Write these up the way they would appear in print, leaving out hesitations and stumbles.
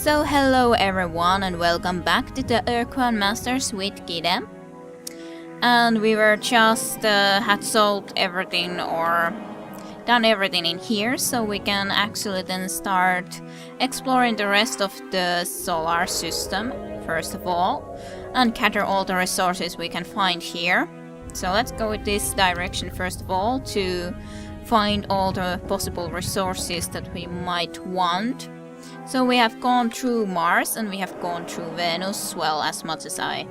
So hello everyone and welcome back to the Ur-Quan Masters with Kide. And we were just had solved everything or done everything in here, so we can actually then start exploring the rest of the solar system first of all and gather all the resources we can find here. So let's go with this direction first of all to find all the possible resources that we might want. So we have gone through Mars and we have gone through Venus, well, as much as I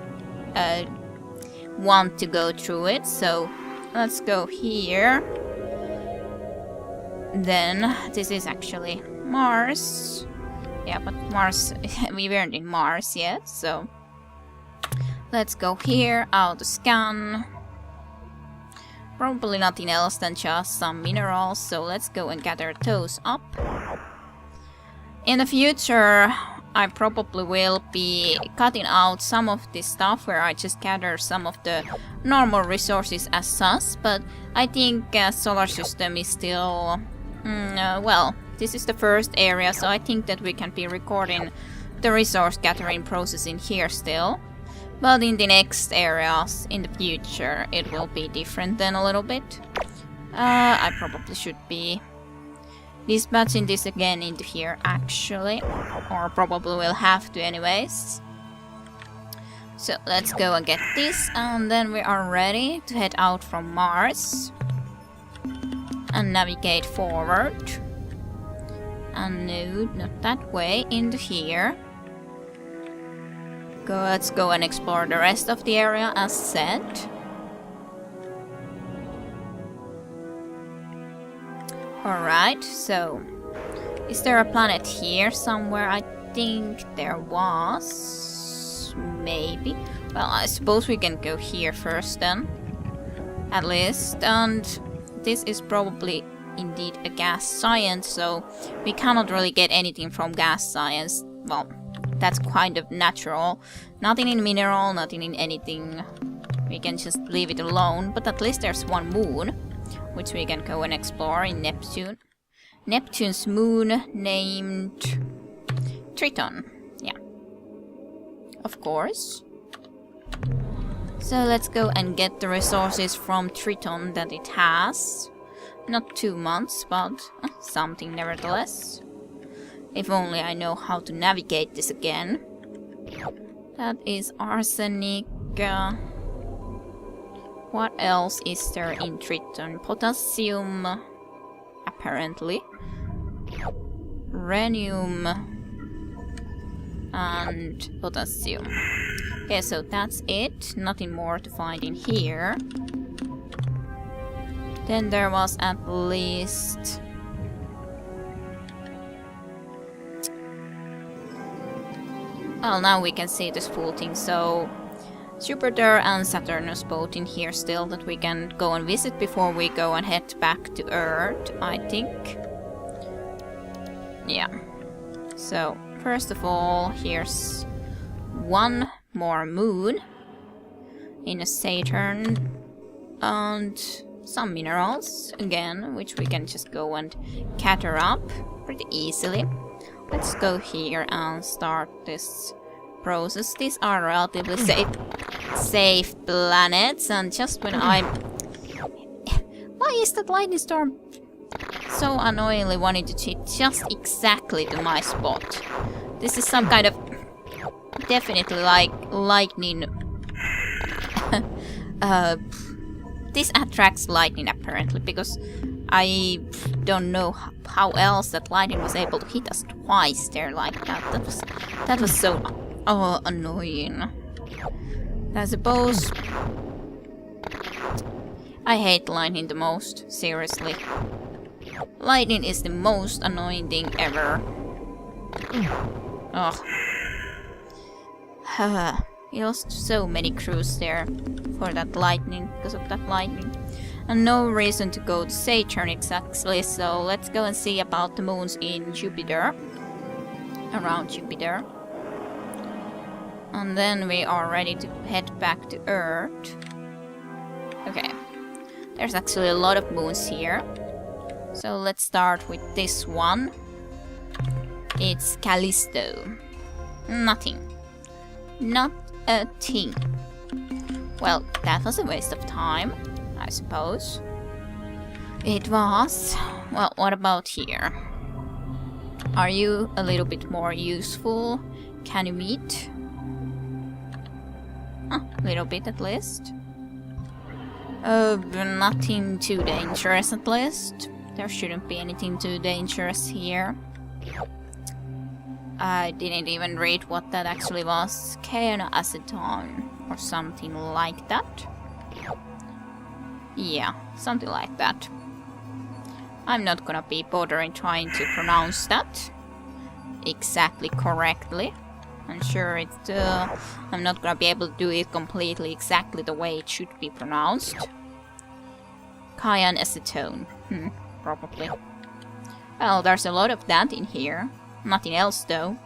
want to go through it. So let's go here. Then this is actually Mars. Yeah, but Mars, we weren't in Mars yet, so let's go here, auto scan. Probably nothing else than just some minerals, so let's go and gather those up. In the future, I probably will be cutting out some of this stuff where I just gather some of the normal resources as such, but I think solar system is still, well, this is the first area, so I think that we can be recording the resource gathering process in here still. But in the next areas in the future, it will be different then a little bit. I probably should be dispatching this again into here actually, or probably will have to anyways. So let's go and get this, and then we are ready to head out from Mars and navigate forward. And no, not that way, into here. Let's go and explore the rest of the area as said. Alright, so is there a planet here somewhere? I think there was. Maybe. Well, I suppose we can go here first then. At least. And this is probably indeed a gas science, so we cannot really get anything from gas science. Well, that's kind of natural. Nothing in mineral, nothing in anything. We can just leave it alone. But at least there's one moon, which we can go and explore in Neptune. Neptune's moon named Triton. Yeah. Of course. So let's go and get the resources from Triton that it has. Not 2 months, but something nevertheless. If only I know how to navigate this again. That is arsenic. What else is there in Triton? Potassium, apparently. Rhenium and potassium. Okay, so that's it. Nothing more to find in here. Then there was at least... Well, now we can see this full thing, so Jupiter and Saturnus both in here still that we can go and visit before we go and head back to Earth, I think. Yeah. So, first of all, here's one more moon in a Saturn and some minerals again, which we can just go and gather up pretty easily. Let's go here and start this process. These are relatively safe planets, and just when I'm... Why is that lightning storm so annoyingly wanting to cheat just exactly to my spot? This is some kind of... Definitely like lightning... This attracts lightning apparently, because I don't know how else that lightning was able to hit us twice there like that. That was so annoying. I suppose I hate lightning the most, seriously. Lightning is the most annoying thing ever. Ugh. We lost so many crews there for that lightning, because of that lightning. And no reason to go to Saturn exactly, so let's go and see about the moons in Jupiter. Around Jupiter. And then we are ready to head back to Earth. Okay. There's actually a lot of moons here. So let's start with this one. It's Callisto. Nothing. Not a thing. Well, that was a waste of time, I suppose. It was. Well, what about here? Are you a little bit more useful? Can you meet? A little bit at least. Nothing too dangerous at least. There shouldn't be anything too dangerous here. I didn't even read what that actually was. Acetone or something like that. Yeah, something like that. I'm not gonna be bothering trying to pronounce that exactly correctly. I'm sure it's I'm not gonna be able to do it completely exactly the way it should be pronounced. Acetone. Probably. Well, there's a lot of that in here. Nothing else though.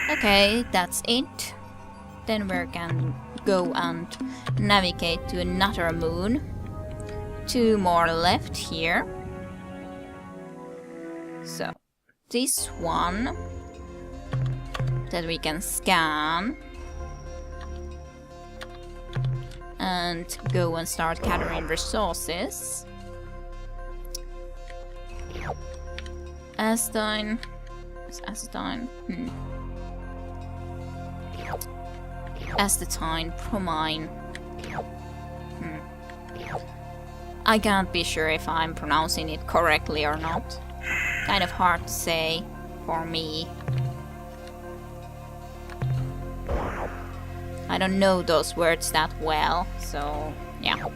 Okay, that's it. Then we can go and navigate to another moon. 2 more left here. So, this one that we can scan and go and start gathering resources. Acetone. Acetone. Acetone, bromine. I can't be sure if I'm pronouncing it correctly or not. Kind of hard to say for me. I don't know those words that well, so yeah.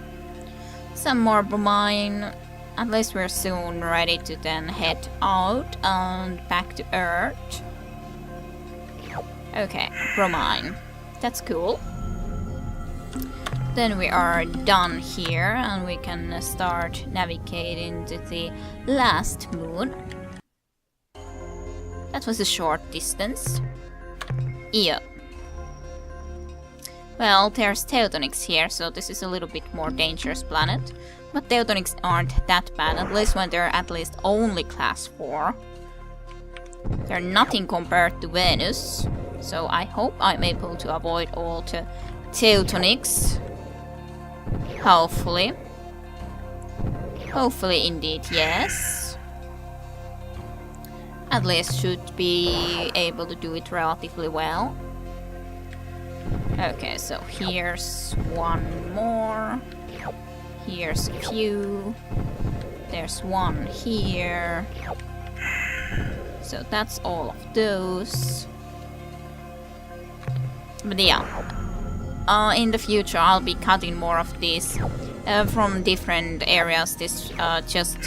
Some more bromine. At least we're soon ready to then head out and back to Earth. Okay, bromine. That's cool. Then we are done here and we can start navigating to the last moon. That was a short distance. Yeah. Well, there's Teutonics here, so this is a little bit more dangerous planet. But Teutonics aren't that bad, at least when they're at least only class 4. They're nothing compared to Venus, so I hope I'm able to avoid all the Teutonics. Hopefully. Hopefully indeed, yes. At least should be able to do it relatively well. Okay, so here's one more. Here's a few. There's one here. So that's all of those. But yeah. In the future I'll be cutting more of these from different areas, this just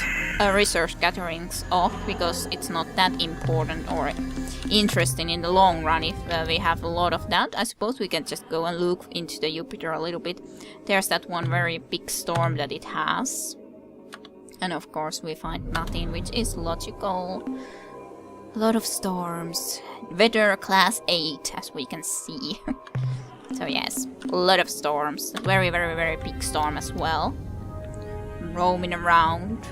research gatherings off, because it's not that important or interesting in the long run if we have a lot of that. I suppose we can just go and look into the Jupiter a little bit. There's that one very big storm that it has. And of course we find nothing, which is logical. A lot of storms. Weather class 8, as we can see. So yes, a lot of storms. A very, very, very big storm as well. Roaming around.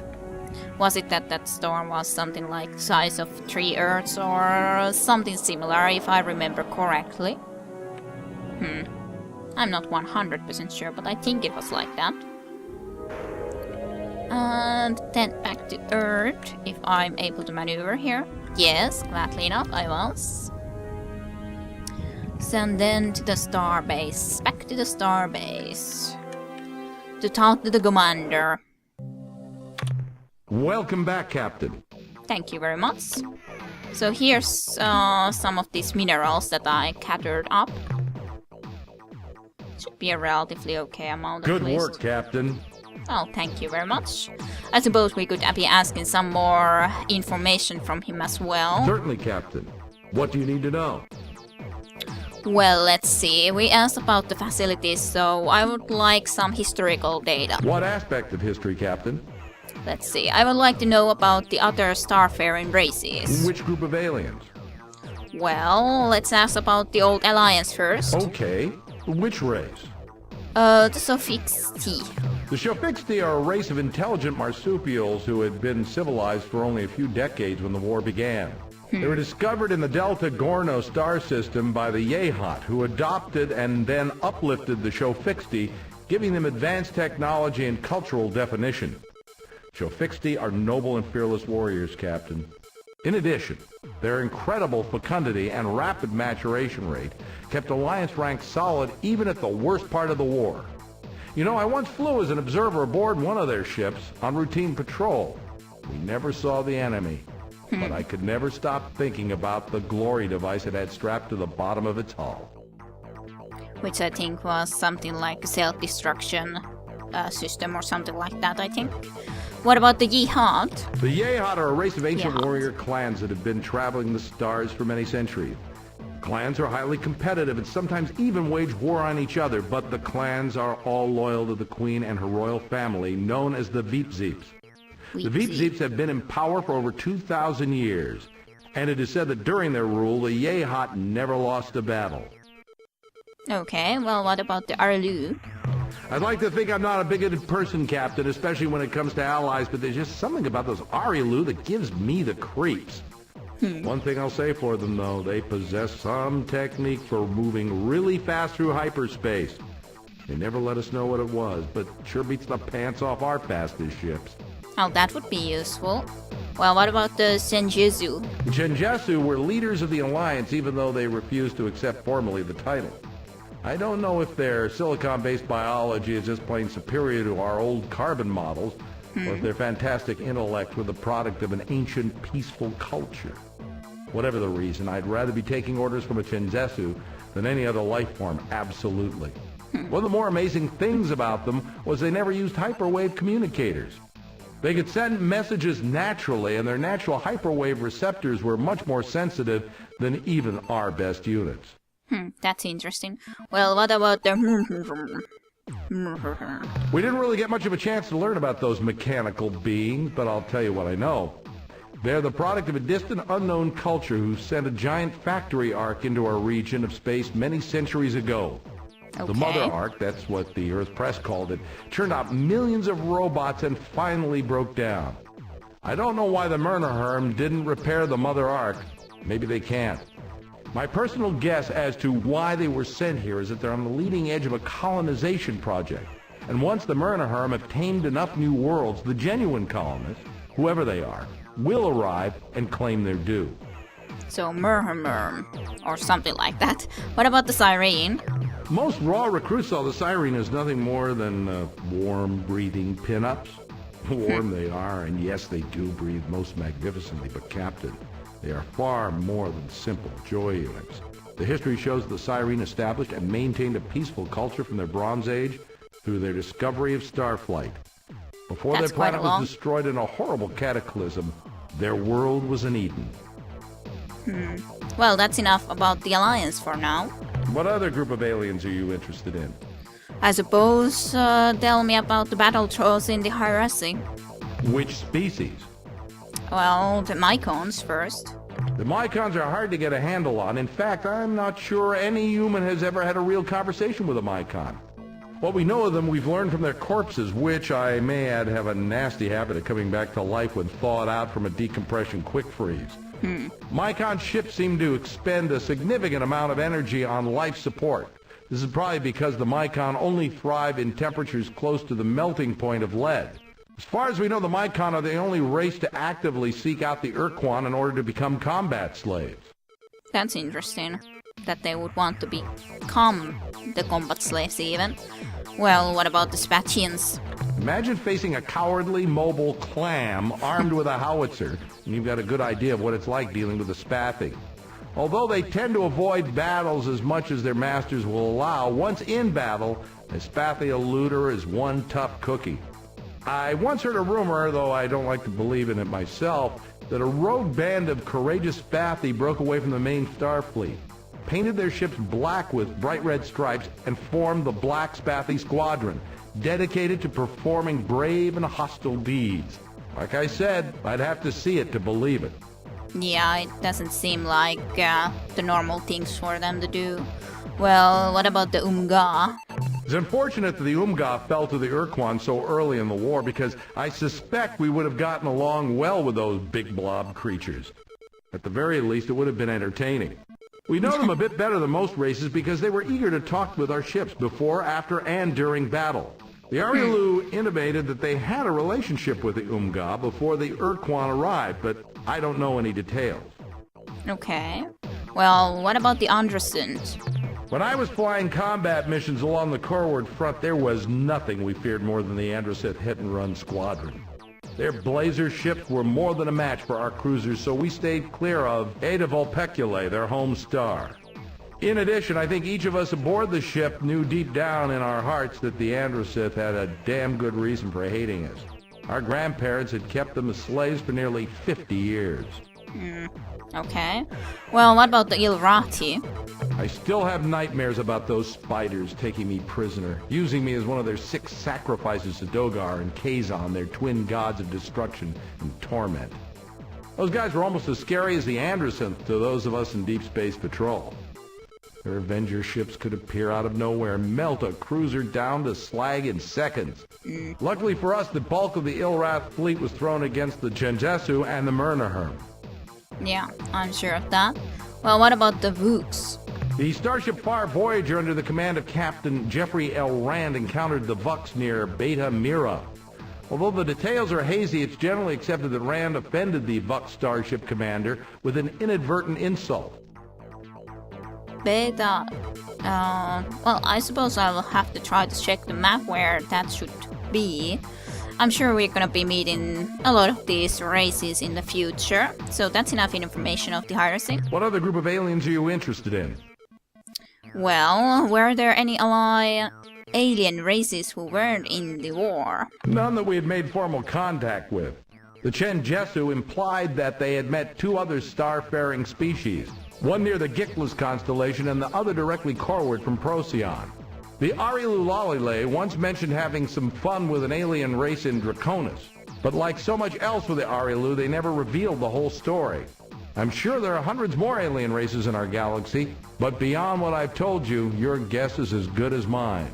Was it that that storm was something like the size of 3 Earths or something similar, if I remember correctly? I'm not 100% sure, but I think it was like that. And then back to Earth, if I'm able to maneuver here. Yes, gladly enough, I was. And then to the starbase. Back to the starbase. To talk to the commander. Welcome back, Captain. Thank you very much. So here's some of these minerals that I gathered up. Should be a relatively okay amount. Good work, Captain. Oh, thank you very much. I suppose we could be asking some more information from him as well. Certainly, Captain. What do you need to know? Well, let's see. We asked about the facilities, so I would like some historical data. What aspect of history, Captain? Let's see. I would like to know about the other starfaring races. Which group of aliens? Well, let's ask about the old Alliance first. Okay. Which race? The Sophixti. The Sophixti are a race of intelligent marsupials who had been civilized for only a few decades when the war began. They were discovered in the Delta Gorno star system by the Yehat, who adopted and then uplifted the Shofixti, giving them advanced technology and cultural definition. Shofixti are noble and fearless warriors, Captain. In addition, their incredible fecundity and rapid maturation rate kept Alliance ranks solid even at the worst part of the war. You know, I once flew as an observer aboard one of their ships on routine patrol. We never saw the enemy, but I could never stop thinking about the glory device it had strapped to the bottom of its hull. Which I think was something like a self-destruction system or something like that, I think. What about the Yehat? The Yehat are a race of ancient warrior clans that have been traveling the stars for many centuries. Clans are highly competitive and sometimes even wage war on each other, but the clans are all loyal to the Queen and her royal family, known as the Veepzeeps. The Veepzeeps have been in power for over 2,000 years, and it is said that during their rule, the Yehat never lost a battle. Okay, well, what about the Arlu? I'd like to think I'm not a bigoted person, Captain, especially when it comes to allies, but there's just something about those Arilu that gives me the creeps. One thing I'll say for them, though, they possess some technique for moving really fast through hyperspace. They never let us know what it was, but sure beats the pants off our fastest ships. Oh, that would be useful. Well, what about the Senjutsu? The Genjutsu were leaders of the Alliance, even though they refused to accept formally the title. I don't know if their silicon-based biology is just plain superior to our old carbon models, or if their fantastic intellect were the product of an ancient, peaceful culture. Whatever the reason, I'd rather be taking orders from a Genjutsu than any other life form, absolutely. One of the more amazing things about them was they never used hyperwave communicators. They could send messages naturally, and their natural hyperwave receptors were much more sensitive than even our best units. That's interesting. Well, what about the... We didn't really get much of a chance to learn about those mechanical beings, but I'll tell you what I know. They're the product of a distant, unknown culture who sent a giant factory arc into our region of space many centuries ago. Okay. The Mother Arc, that's what the Earth Press called it, turned out millions of robots and finally broke down. I don't know why the Myrnaherm didn't repair the Mother Arc. Maybe they can't. My personal guess as to why they were sent here is that they're on the leading edge of a colonization project. And once the Myrnaherm have tamed enough new worlds, the genuine colonists, whoever they are, will arrive and claim their due. So, Murmur, or something like that. What about the Siren? Most raw recruits saw the Siren as nothing more than warm, breathing pin-ups. Warm they are, and yes, they do breathe most magnificently, but Captain, they are far more than simple joy units. The history shows the Siren established and maintained a peaceful culture from their Bronze Age through their discovery of starflight. Before That's their planet quite a was destroyed in a horrible cataclysm, their world was an Eden. Well, that's enough about the Alliance for now. What other group of aliens are you interested in? I suppose, tell me about the battle trolls in the Hierarchy. Which species? Well, the Mycons first. The Mycons are hard to get a handle on. In fact, I'm not sure any human has ever had a real conversation with a Mycon. What we know of them, we've learned from their corpses, which, I may add, have a nasty habit of coming back to life when thawed out from a decompression quick freeze. Mycon ships seem to expend a significant amount of energy on life support. This is probably because the Mycon only thrive in temperatures close to the melting point of lead. As far as we know, the Mycon are the only race to actively seek out the Ur-Quan in order to become combat slaves. That's interesting. That they would want to become the combat slaves even. Well, what about the Spatians? Imagine facing a cowardly, mobile clam armed with a howitzer, and you've got a good idea of what it's like dealing with a Spathi. Although they tend to avoid battles as much as their masters will allow, once in battle, a Spathi eluder is one tough cookie. I once heard a rumor, though I don't like to believe in it myself, that a rogue band of courageous Spathi broke away from the main Starfleet, painted their ships black with bright red stripes, and formed the Black Spathi Squadron, dedicated to performing brave and hostile deeds. Like I said, I'd have to see it to believe it. Yeah, it doesn't seem like the normal things for them to do. Well, what about the Umga? It's unfortunate that the Umga fell to the Ur-Quan so early in the war, because I suspect we would have gotten along well with those big blob creatures. At the very least, it would have been entertaining. We know them a bit better than most races because they were eager to talk with our ships before, after, and during battle. The Arielu intimated that they had a relationship with the Umga before the Ur-Quan arrived, but I don't know any details. Okay. Well, what about the Androsund? When I was flying combat missions along the Corward front, there was nothing we feared more than the Androsith hit-and-run squadron. Their blazer ships were more than a match for our cruisers, so we stayed clear of Ada Vulpeculae, their home star. In addition, I think each of us aboard the ship knew deep down in our hearts that the Androsith had a damn good reason for hating us. Our grandparents had kept them as slaves for nearly 50 years. Okay. Well, what about the Ilrati? I still have nightmares about those spiders taking me prisoner, using me as one of their 6 sacrifices to Dogar and Kazon, their twin gods of destruction and torment. Those guys were almost as scary as the Androsynth to those of us in Deep Space Patrol. Their Avenger ships could appear out of nowhere and melt a cruiser down to slag in seconds. Luckily for us, the bulk of the Ilrath fleet was thrown against the Chenjesu and the Myrnaherm. Yeah, I'm sure of that. Well, what about the Vooks? The Starship Far Voyager under the command of Captain Jeffrey L. Rand encountered the Vux near Beta Mira. Although the details are hazy, it's generally accepted that Rand offended the Vux starship commander with an inadvertent insult. Beta... well, I suppose I will have to try to check the map where that should be. I'm sure we're gonna be meeting a lot of these races in the future, so that's enough information of the Heresy. What other group of aliens are you interested in? Well, were there any alien races who weren't in the war? None that we had made formal contact with. The Chenjesu implied that they had met 2 other star-faring species, one near the Gickless constellation and the other directly corward from Procyon. The Arielu Lalile once mentioned having some fun with an alien race in Draconis, but like so much else with the Arielu, they never revealed the whole story. I'm sure there are hundreds more alien races in our galaxy, but beyond what I've told you, your guess is as good as mine.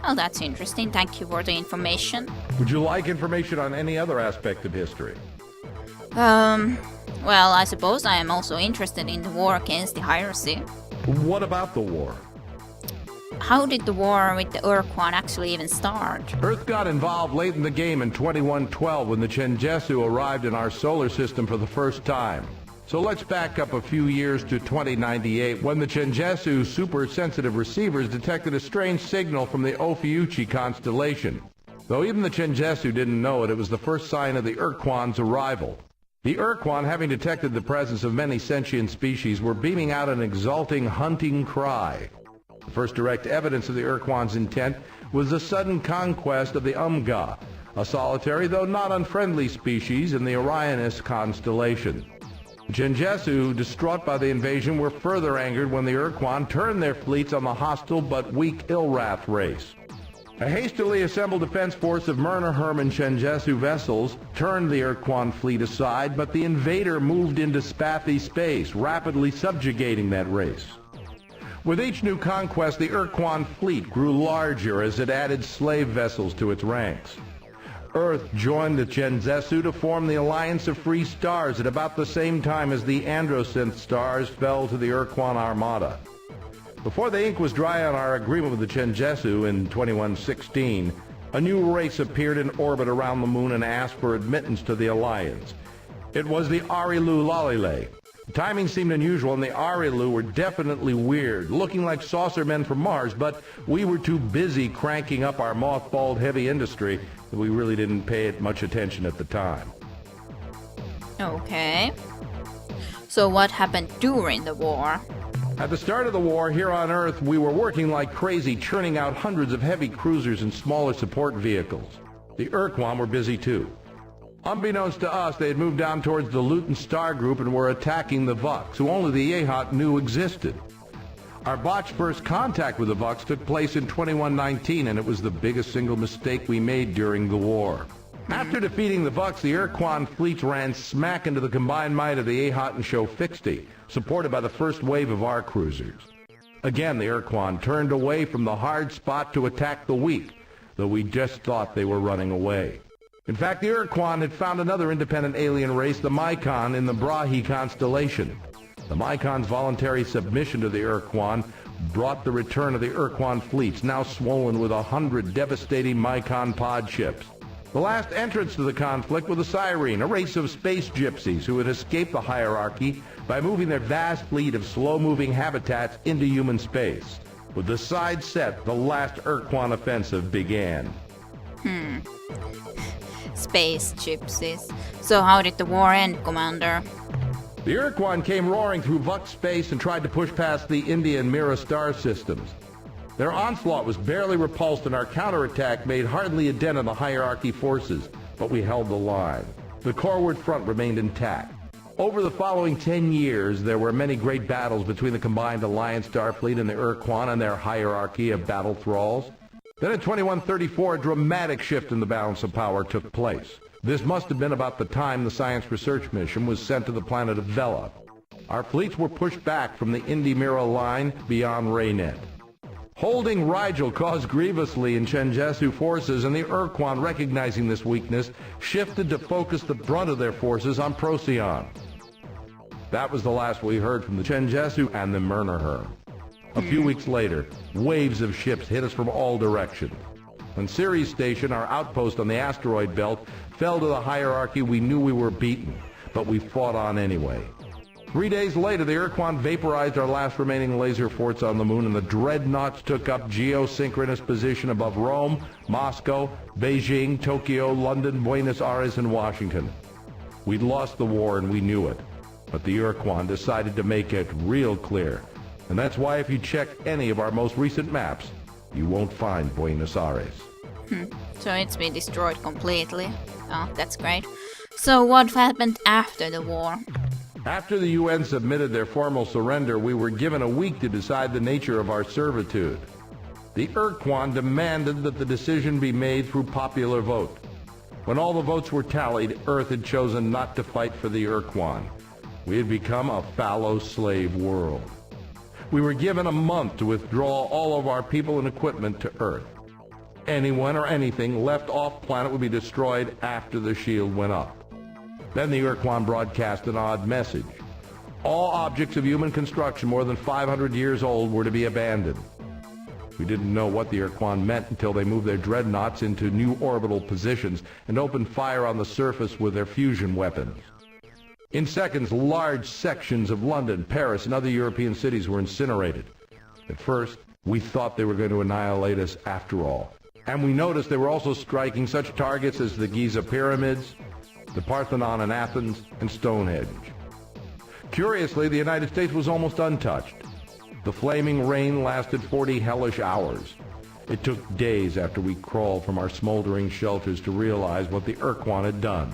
Oh, that's interesting. Thank you for the information. Would you like information on any other aspect of history? Well, I suppose I am also interested in the war against the Heresy. What about the war? How did the war with the Ur-Quan actually even start? Earth got involved late in the game in 2112 when the Chenjesu arrived in our solar system for the first time. So let's back up a few years to 2098 when the Chenjesu super-sensitive receivers detected a strange signal from the Ophiuchi constellation. Though even the Chenjesu didn't know it, it was the first sign of the Ur-Quan's arrival. The Ur-Quan, having detected the presence of many sentient species, were beaming out an exulting hunting cry. The first direct evidence of the Ur-Quan's intent was the sudden conquest of the Umga, a solitary though not unfriendly species in the Orionis constellation. The Chenjesu, distraught by the invasion, were further angered when the Ur-Quan turned their fleets on the hostile but weak Ilrath race. A hastily assembled defense force of Myrnaherm and Chenjesu vessels turned the Ur-Quan fleet aside, but the invader moved into Spathi space, rapidly subjugating that race. With each new conquest, the Ur-Quan fleet grew larger as it added slave vessels to its ranks. Earth joined the Chenjesu to form the Alliance of Free Stars at about the same time as the Androsynth stars fell to the Ur-Quan armada. Before the ink was dry on our agreement with the Chenjesu in 2116, a new race appeared in orbit around the moon and asked for admittance to the Alliance. It was the Arielu Lalile. The timing seemed unusual, and the Arielu were definitely weird, looking like saucer men from Mars, but we were too busy cranking up our mothballed heavy industry that we really didn't pay it much attention at the time. Okay. So what happened during the war? At the start of the war, here on Earth, we were working like crazy, churning out hundreds of heavy cruisers and smaller support vehicles. The Ur-Quan were busy too. Unbeknownst to us, they had moved down towards the Luton Star Group and were attacking the Vux, who only the Yehat knew existed. Our botched first contact with the Vux took place in 2119, and it was the biggest single mistake we made during the war. After defeating the Vux, the Ur-Quan fleets ran smack into the combined might of the Yehat and Shofixti, supported by the first wave of our cruisers. Again, the Ur-Quan turned away from the hard spot to attack the weak, though we just thought they were running away. In fact, the Ur-Quan had found another independent alien race, the Mycon, in the Brahe constellation. The Mycon's voluntary submission to the Ur-Quan brought the return of the Ur-Quan fleets, now swollen with 100 devastating Mycon pod ships. The last entrants to the conflict were the Sirene, a race of space gypsies who had escaped the hierarchy by moving their vast fleet of slow-moving habitats into human space. With the side set, the last Ur-Quan offensive began. Space gypsies. So how did the war end, Commander? The Ur-Quan came roaring through Vux space and tried to push past the India and Mira star systems. Their onslaught was barely repulsed, and our counterattack made hardly a dent in the hierarchy forces, but we held the line. The Corward front remained intact. Over the following 10 years, there were many great battles between the combined Alliance Starfleet and the Ur-Quan and their hierarchy of battle thralls. Then in 2134, a dramatic shift in the balance of power took place. This must have been about the time the science research mission was sent to the planet of Vela. Our fleets were pushed back from the Indy-Mira line beyond Raynet. Holding Rigel caused grievously in Chenjesu forces, and the Ur-Quan, recognizing this weakness, shifted to focus the brunt of their forces on Procyon. That was the last we heard from the Chenjesu and the Murnaher. A few weeks later, waves of ships hit us from all directions. When Ceres Station, our outpost on the asteroid belt, fell to the hierarchy, we knew we were beaten, but we fought on anyway. 3 days later, the Ur-Quan vaporized our last remaining laser forts on the moon, and the dreadnoughts took up geosynchronous position above Rome, Moscow, Beijing, Tokyo, London, Buenos Aires, and Washington. We'd lost the war, and we knew it. But the Ur-Quan decided to make it real clear. And that's why if you check any of our most recent maps, you won't find Buenos Aires. So it's been destroyed completely. Oh, that's great. So what happened after the war? After the UN submitted their formal surrender, we were given a week to decide the nature of our servitude. The Ur-Quan demanded that the decision be made through popular vote. When all the votes were tallied, Earth had chosen not to fight for the Ur-Quan. We had become a fallow slave world. We were given a month to withdraw all of our people and equipment to Earth. Anyone or anything left off-planet would be destroyed after the shield went up. Then the Ur-Quan broadcast an odd message. All objects of human construction more than 500 years old were to be abandoned. We didn't know what the Ur-Quan meant until they moved their dreadnoughts into new orbital positions and opened fire on the surface with their fusion weapons. In seconds, large sections of London, Paris, and other European cities were incinerated. At first, we thought they were going to annihilate us after all. And we noticed they were also striking such targets as the Giza Pyramids, the Parthenon in Athens, and Stonehenge. Curiously, the United States was almost untouched. The flaming rain lasted 40 hellish hours. It took days after we crawled from our smoldering shelters to realize what the Ur-Quan had done.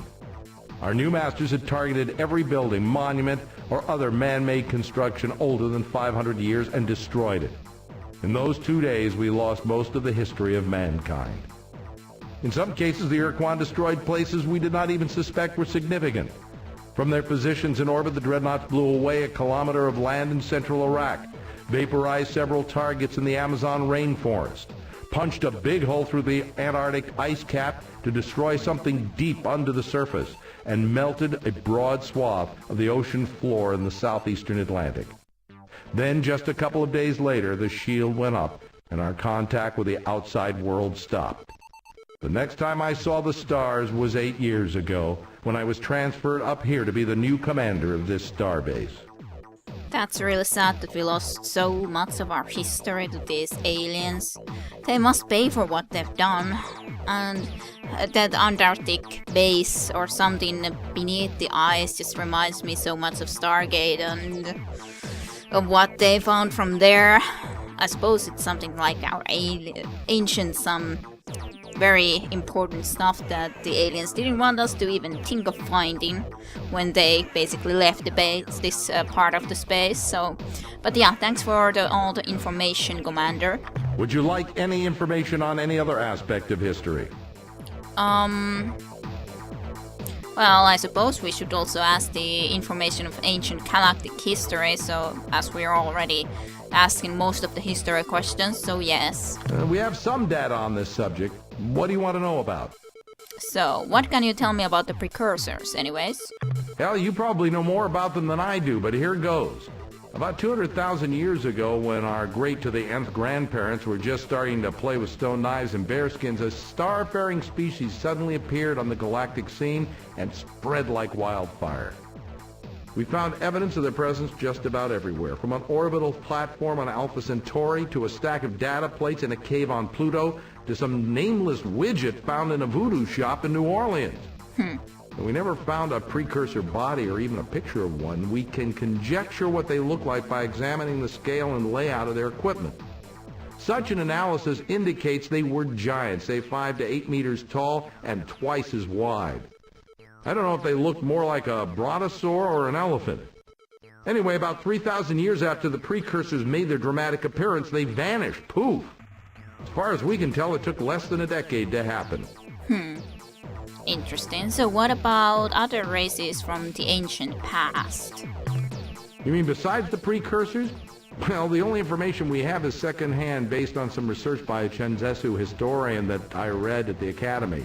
Our new masters had targeted every building, monument, or other man-made construction older than 500 years and destroyed it. In those 2 days, we lost most of the history of mankind. In some cases, the Ur-Quan destroyed places we did not even suspect were significant. From their positions in orbit, the dreadnoughts blew away a kilometer of land in central Iraq, vaporized several targets in the Amazon rainforest, punched a big hole through the Antarctic ice cap to destroy something deep under the surface, and melted a broad swath of the ocean floor in the southeastern Atlantic. Then, just a couple of days later, the shield went up, and our contact with the outside world stopped. The next time I saw the stars was 8 years ago, when I was transferred up here to be the new commander of this starbase. That's really sad that we lost so much of our history to these aliens. They must pay for what they've done. And that Antarctic base or something beneath the ice just reminds me so much of Stargate and of what they found from there. I suppose it's something like our ancient, some very important stuff that the aliens didn't want us to even think of finding when they basically left the base, this part of the space. So, but yeah, thanks for all the information, Commander. Would you like any information on any other aspect of history? Well, I suppose we should also ask the information of ancient galactic history, so as we are already asking most of the history questions, so yes. We have some data on this subject. What do you want to know about? So, what can you tell me about the precursors, anyways? Hell, you probably know more about them than I do, but here goes. About 200,000 years ago, when our great to the nth grandparents were just starting to play with stone knives and bearskins, a star-faring species suddenly appeared on the galactic scene and spread like wildfire. We found evidence of their presence just about everywhere, from an orbital platform on Alpha Centauri to a stack of data plates in a cave on Pluto to some nameless widget found in a voodoo shop in New Orleans. We never found a precursor body or even a picture of one. We can conjecture what they look like by examining the scale and layout of their equipment. Such an analysis indicates they were giants, say 5 to 8 meters tall and twice as wide. I don't know if they looked more like a brontosaur or an elephant. Anyway, about 3,000 years after the precursors made their dramatic appearance, they vanished. Poof! As far as we can tell, it took less than a decade to happen. Interesting. So what about other races from the ancient past? You mean besides the precursors? Well, the only information we have is secondhand based on some research by a Chenzesu historian that I read at the academy.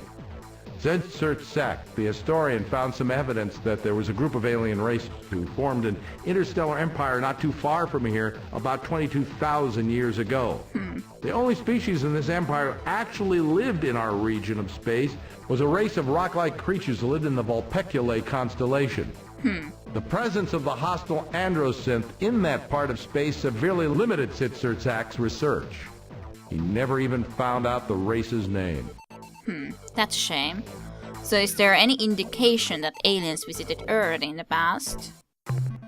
Zed-Sert-Sek, the historian, found some evidence that there was a group of alien races who formed an interstellar empire not too far from here about 22,000 years ago. The only species in this empire actually lived in our region of space was a race of rock-like creatures who lived in the Vulpeculae constellation. The presence of the hostile androsynth in that part of space severely limited Zed-Sert-Sek's research. He never even found out the race's name. That's a shame. So is there any indication that aliens visited Earth in the past?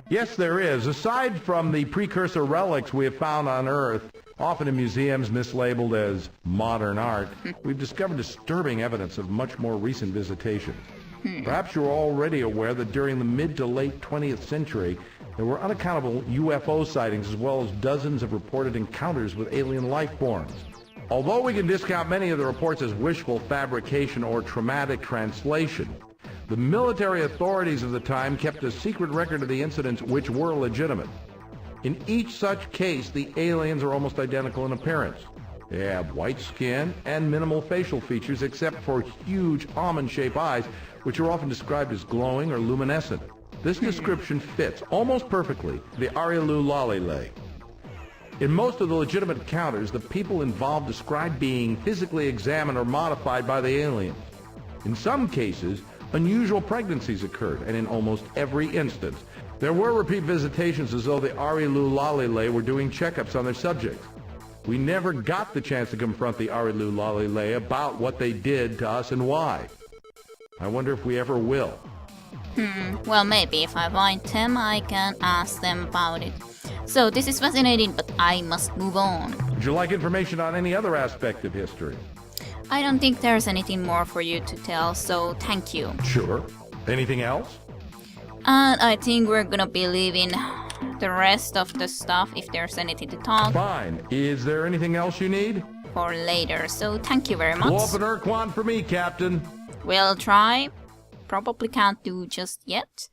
Yes, there is. Aside from the precursor relics we have found on Earth, often in museums mislabeled as modern art, we've discovered disturbing evidence of much more recent visitations. Perhaps you're already aware that during the mid to late 20th century, there were unaccountable UFO sightings as well as dozens of reported encounters with alien life forms. Although we can discount many of the reports as wishful fabrication or traumatic translation, the military authorities of the time kept a secret record of the incidents which were legitimate. In each such case, the aliens are almost identical in appearance. They have white skin and minimal facial features except for huge almond-shaped eyes, which are often described as glowing or luminescent. This description fits almost perfectly the Arielu Lalile. In most of the legitimate encounters, the people involved describe being physically examined or modified by the aliens. In some cases, unusual pregnancies occurred, and in almost every instance, there were repeat visitations as though the Arielu Lalile were doing checkups on their subjects. We never got the chance to confront the Arielu Lalile about what they did to us and why. I wonder if we ever will. Well, maybe if I find them, I can ask them about it. So this is fascinating, but I must move on. Would you like information on any other aspect of history? I don't think there's anything more for you to tell, so thank you. Sure. Anything else? And I think we're gonna be leaving the rest of the stuff, if there's anything to talk, Fine. Is there anything else you need? for later. So thank you very much. Blow up an Ur-Quan for me, Captain. We'll try. Probably can't do just yet.